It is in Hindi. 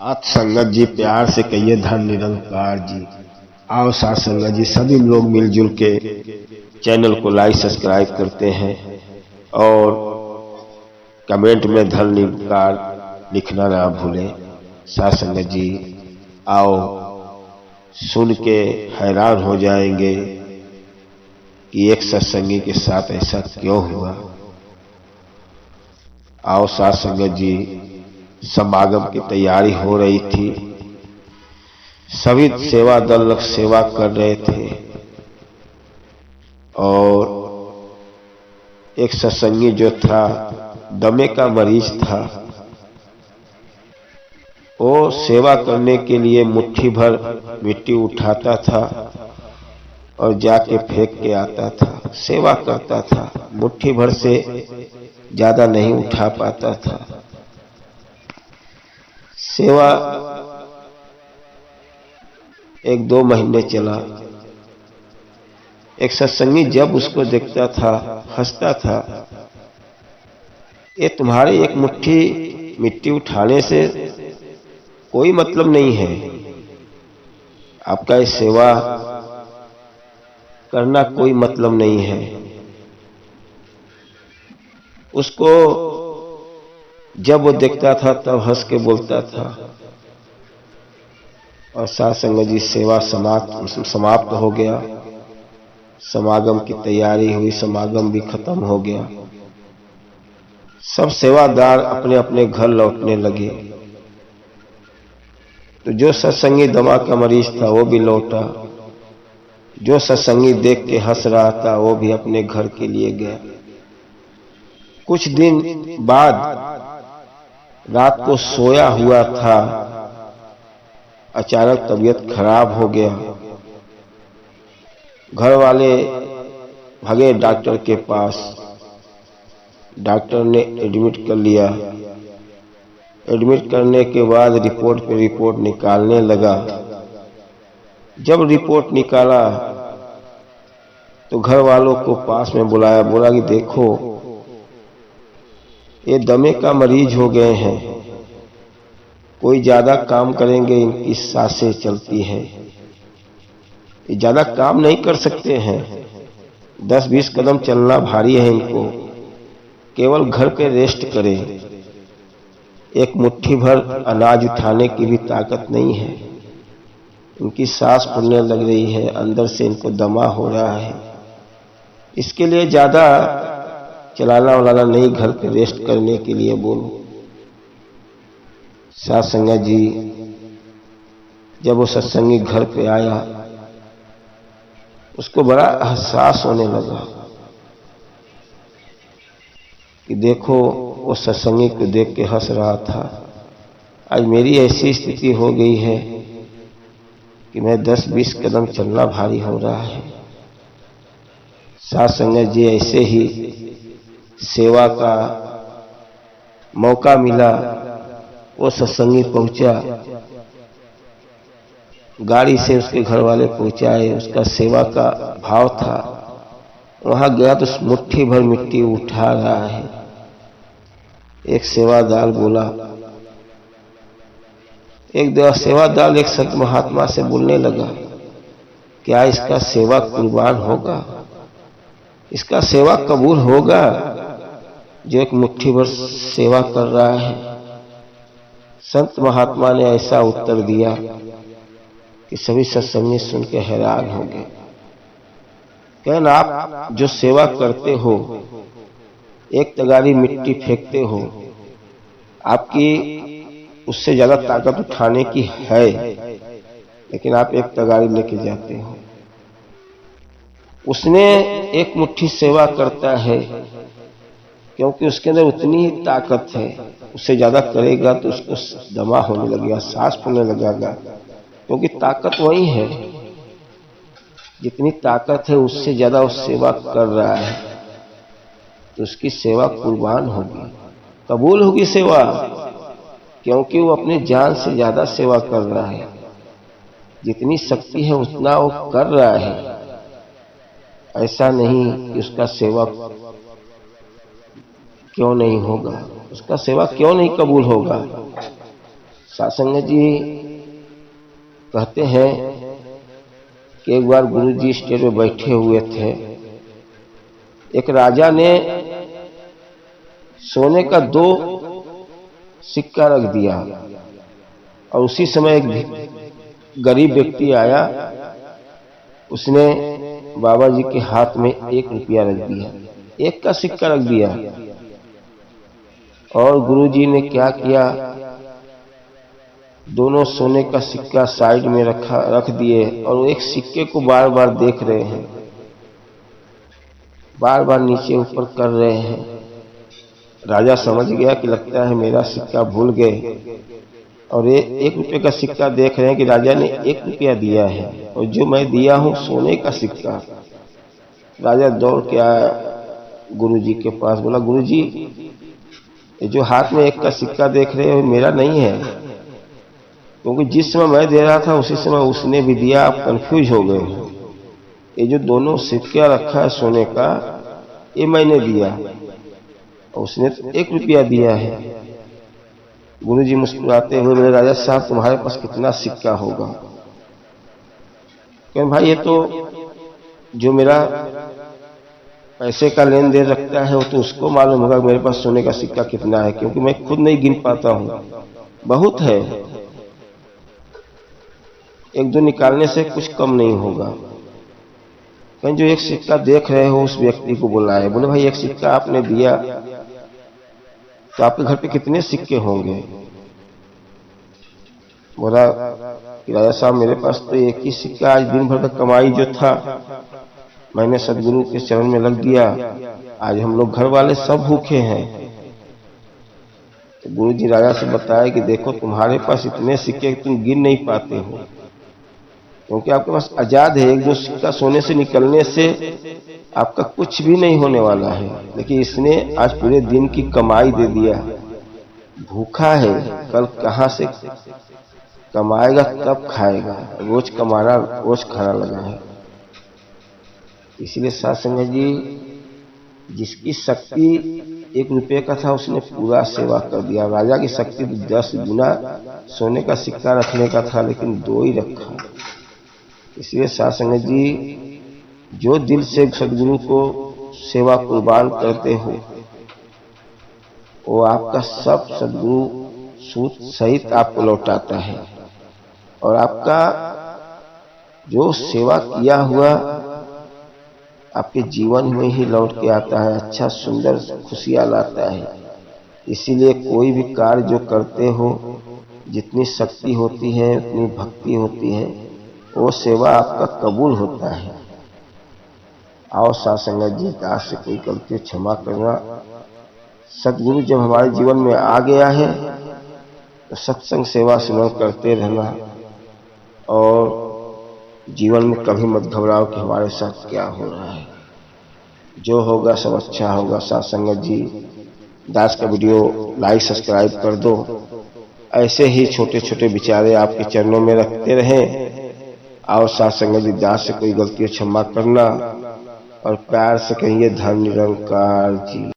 आज संगत जी प्यार से कहिए धन निरंकार जी। आओ साथ संगत जी सभी लोग मिलजुल के चैनल को लाइक सब्सक्राइब करते हैं और कमेंट में धन निरंकार लिखना ना भूलें। साथ संगत जी आओ सुन के हैरान हो जाएंगे कि एक सत्संगी के साथ ऐसा क्यों हुआ। आओ साथ संगत जी, समागम की तैयारी हो रही थी, सभी सेवा दल लोग सेवा कर रहे थे और एक सत्संगी जो था दमे का मरीज था, वो सेवा करने के लिए मुट्ठी भर मिट्टी उठाता था और जाके फेंक के आता था। सेवा करता था, मुट्ठी भर से ज्यादा नहीं उठा पाता था। सेवा 1-2 महीने चला। एक सत्संगी जब उसको देखता था हंसता था, ये तुम्हारे एक मुट्ठी मिट्टी उठाने से कोई मतलब नहीं है, आपका ये सेवा करना कोई मतलब नहीं है। उसको जब वो देखता था तब हंस के बोलता था और साथ संगत जी सेवा समाप्त हो गया। समागम की तैयारी हुई, समागम भी खत्म हो गया। सब सेवादार अपने अपने घर लौटने लगे। तो जो सत्संगी दमा का मरीज था वो भी लौटा, जो सत्संगी देख के हंस रहा था वो भी अपने घर के लिए गया। कुछ दिन बाद रात को सोया हुआ था, अचानक तबीयत खराब हो गया। घर वाले भागे डॉक्टर के पास। डॉक्टर ने एडमिट कर लिया। एडमिट करने के बाद रिपोर्ट पे रिपोर्ट निकालने लगा। जब रिपोर्ट निकाला तो घर वालों को पास में बुलाया, बोला कि देखो ये दमे का मरीज हो गए हैं, कोई ज्यादा काम करेंगे इनकी सांसें चलती हैं, ये ज्यादा काम नहीं कर सकते हैं, 10-20 कदम चलना भारी है इनको, केवल घर पे रेस्ट करें, एक मुट्ठी भर अनाज उठाने की भी ताकत नहीं है, इनकी सांस फूलने लग रही है, अंदर से इनको दमा हो रहा है, इसके लिए ज्यादा चलाना वाला नहीं, घर पे रेस्ट करने के लिए बोलो। साथ संगत जी जब वो सत्संगी घर पे आया, उसको बड़ा एहसास होने लगा कि देखो वो सत्संगी को देख के हंस रहा था, आज मेरी ऐसी स्थिति हो गई है कि मैं 10-20 कदम चलना भारी हो रहा है। साथ संगत जी ऐसे ही सेवा का मौका मिला, वो सत्संगी पहुंचा, गाड़ी से उसके घर वाले पहुंचाए, उसका सेवा का भाव था। वहां गया तो मुट्ठी भर मिट्टी उठा रहा है। एक सेवादार बोला, सेवादार एक संत महात्मा से बोलने लगा, क्या इसका सेवा कुर्बान होगा, इसका सेवा कबूल होगा जो एक मुट्ठी भर सेवा कर रहा है। संत महात्मा ने ऐसा उत्तर दिया कि सभी सत्संगी सुन के हैरान हो गए। कहना आप जो सेवा करते हो, एक तगारी मिट्टी फेंकते हो, आपकी उससे ज्यादा ताकत उठाने की है, लेकिन आप एक तगारी लेके जाते हो। उसने एक मुट्ठी सेवा करता है क्योंकि उसके अंदर उतनी ही ताकत है, उससे ज्यादा करेगा तो उसको दमा होने लगेगा, सांस फूलने लगेगा, क्योंकि ताकत वही है, जितनी ताकत है उससे ज्यादा वो सेवा कर रहा है, तो उसकी सेवा कुर्बान होगी, कबूल होगी सेवा, क्योंकि वो अपनी जान से ज्यादा सेवा कर रहा है, जितनी शक्ति है उतना वो कर रहा है। ऐसा नहीं कि उसका सेवा क्यों नहीं होगा, उसका सेवा क्यों नहीं कबूल होगा। सासंग जी कहते हैं कि एक बार गुरु जी स्टेज में बैठे हुए थे। एक राजा ने सोने का 2 सिक्का रख दिया और उसी समय एक गरीब व्यक्ति आया, उसने बाबा जी के हाथ में 1 रुपया रख दिया, 1 का सिक्का रख दिया। और गुरु जी ने क्या किया, दोनों सोने का सिक्का साइड में रख दिए और एक सिक्के को बार बार देख रहे हैं, बार बार नीचे ऊपर कर रहे हैं। राजा समझ गया कि लगता है मेरा सिक्का भूल गए, और ये 1 रुपये का सिक्का देख रहे हैं कि राजा ने 1 रुपया दिया है और जो मैं दिया हूं सोने का सिक्का। राजा दौड़ के आया गुरु जी के पास, बोला गुरु जी ये जो हाथ में 1 का सिक्का देख रहे हो मेरा नहीं है, क्योंकि जिस समय मैं दे रहा था उसी समय उसने भी दिया, आप कंफ्यूज हो गए हो। ये जो दोनों सिक्का रखा है सोने का ये मैंने दिया और उसने तो 1 रुपया दिया है। गुरु जी मुस्कुराते हुए बोले राजा साहब तुम्हारे पास कितना सिक्का होगा? क्यों भाई ये तो जो मेरा पैसे का लेन देन रखता है वो तो उसको मालूम होगा मेरे पास सोने का सिक्का कितना है, क्योंकि मैं खुद नहीं गिन पाता हूं, बहुत है, 1-2 निकालने से कुछ कम नहीं होगा। कहीं जो 1 सिक्का देख रहे हो उस व्यक्ति को बुलाए, बोले भाई 1 सिक्का आपने दिया तो आपके घर पे कितने सिक्के होंगे? बोला कि राजा साहब मेरे पास तो 1 ही सिक्का, आज दिन भर का कमाई जो था मैंने सदगुरु के चरण में लग दिया, आज हम लोग घर वाले सब भूखे हैं। तो गुरु जी राजा से बताया कि देखो तुम्हारे पास इतने सिक्के तुम गिन नहीं पाते हो, क्योंकि आपके पास आजाद है, 1-2 सिक्का सोने से निकलने से आपका कुछ भी नहीं होने वाला है, लेकिन इसने आज पूरे दिन की कमाई दे दिया। भूखा है, कल कहां से कमाएगा तब खाएगा, रोज कमाना रोज खाना लगा है। इसलिए सासंग जी जिसकी शक्ति 1 रुपये का था उसने पूरा सेवा कर दिया। राजा की शक्ति 10 गुना सोने का सिक्का रखने का था, लेकिन 2 ही रखा। इसलिए सासंग जी जो दिल से सदगुरु को सेवा कुर्बान करते हो वो आपका सब सदगुरु सूद सहित आपको लौटाता है, और आपका जो सेवा किया हुआ आपके जीवन में ही लौट के आता है, अच्छा सुंदर खुशियां लाता है। इसीलिए कोई भी कार्य जो करते हो जितनी शक्ति होती है उतनी भक्ति होती है, वो सेवा आपका कबूल होता है। आओ सासंगत जी दास से कोई गलती क्षमा करना। सदगुरु जब हमारे जीवन में आ गया है तो सत्संग सेवा स्मरण करते रहना, और जीवन में कभी मत घबराओ कि हमारे साथ क्या हो रहा है, जो होगा सब अच्छा होगा। सासंगत जी दास का वीडियो लाइक सब्सक्राइब कर दो, ऐसे ही छोटे छोटे विचारे आपके चरणों में रखते रहें। आओ सासंगत जी दास से कोई गलती क्षमा करना, और प्यार से कहिए धन निरंकार जी।